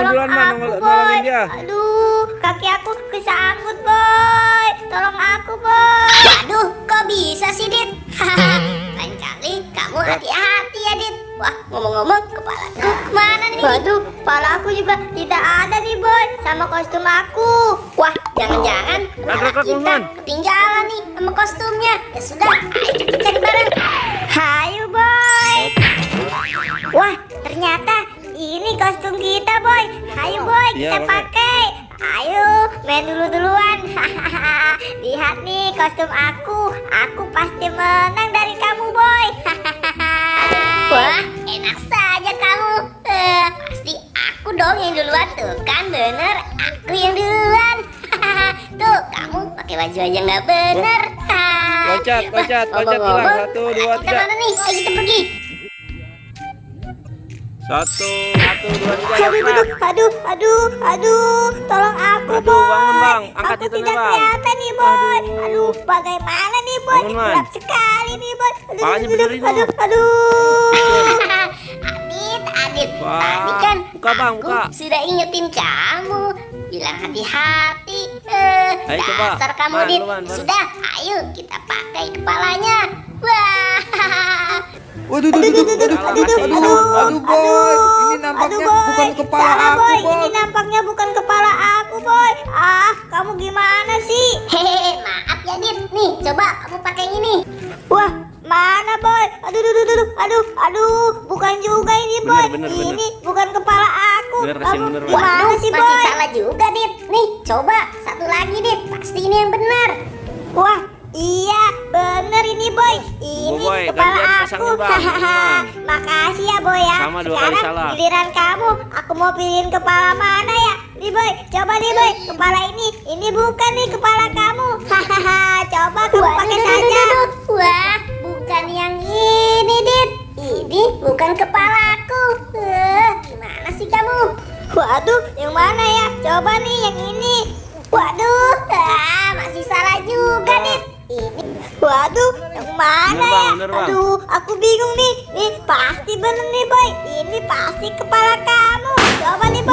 tolong duluan, Man. aku, Nolongin boy. dia. Aduh, kaki aku kesangkut, boy. Tolong aku, boy. Waduh, kok bisa sih, Dit? Lain kali kamu hati-hati ya, Dit. Wah, ngomong-ngomong, kepalaku mana nih? Waduh, kepala aku juga tidak ada nih, boy. Sama kostum aku. Wah, jangan-jangan kepala Kakak, kita Lukman. ketinggalan nih sama kostumnya. Ya sudah, ayo kita cari bareng. Hayu, boy. Wah, ternyata ini kostum kita, boy. Ayo, boy, Iya, kita pakai. pakai. Ayo, main duluan. Lihat nih kostum aku. Aku pasti menang dari kamu, boy. Wah, enak saja kamu. Pasti aku dong yang duluan tuh kan, bener? Aku yang duluan. Tuh, kamu pakai baju aja nggak bener. Loncat, loncat, loncat hilang. 1, 2, Kita 3. mana nih? Ayo kita pergi. 1, 2, 3. Ya, Aduh, tolong aku, Aduh, boy. bangun, Bang. Angkat Aku itu, tidak Bang. kelihatan nih, boy. Aduh. Aduh, bagaimana nih, boy? Bangun, Man. Gelap sekali nih, boy. Palanya benerin, dong. Aduh. Adit, Wah, tadi kan buka, Bang, aku buka. sudah ingetin kamu, bilang hati-hati. Ayo, coba. Dasar kamu, Man, Dit. lu, Man, Man. Sudah, ayo kita pakai kepalanya. Wah. Waduh, boy. Ini nampaknya bukan kepala Salah, aku, boy. boy. Ini nampaknya bukan kepala aku, boy. Ah, kamu gimana sih? Hehehe, maaf ya, Dit. Nih, coba kamu pakai yang ini. Wah, mana, boy? Aduh, bukan juga ini, boy. Bener. Ini bukan kepala aku. Bener, Rasim, Kamu bener, Bang. gimana Waduh, sih, masih boy? salah juga, Dit. Nih, coba satu lagi, Dit. Pasti ini yang benar. Wah, iya, bener ini, boy. Ini Boy, kepala gantian aku. pasangin, Bang. Bang. Makasih ya, boy ya. Sama 2 kali Sekarang salah. giliran kamu. Aku mau pilihin kepala mana ya? Nih, boy. Coba nih, boy. Kepala ini. Ini bukan nih kepala kamu. Hahaha. Coba kamu pakai saja. Wah, bukan yang ini, Dit. Ini bukan kepalaku. Gimana sih kamu? Waduh, yang mana ya? Coba nih yang ini. Waduh, masih salah juga, Dit. Ini Waduh, yang mana Bener, Bang, ya? bener, Bang. Aduh, aku bingung nih. Nih, pasti bener nih, boy. Ini pasti kepala kamu. Coba nih, boy.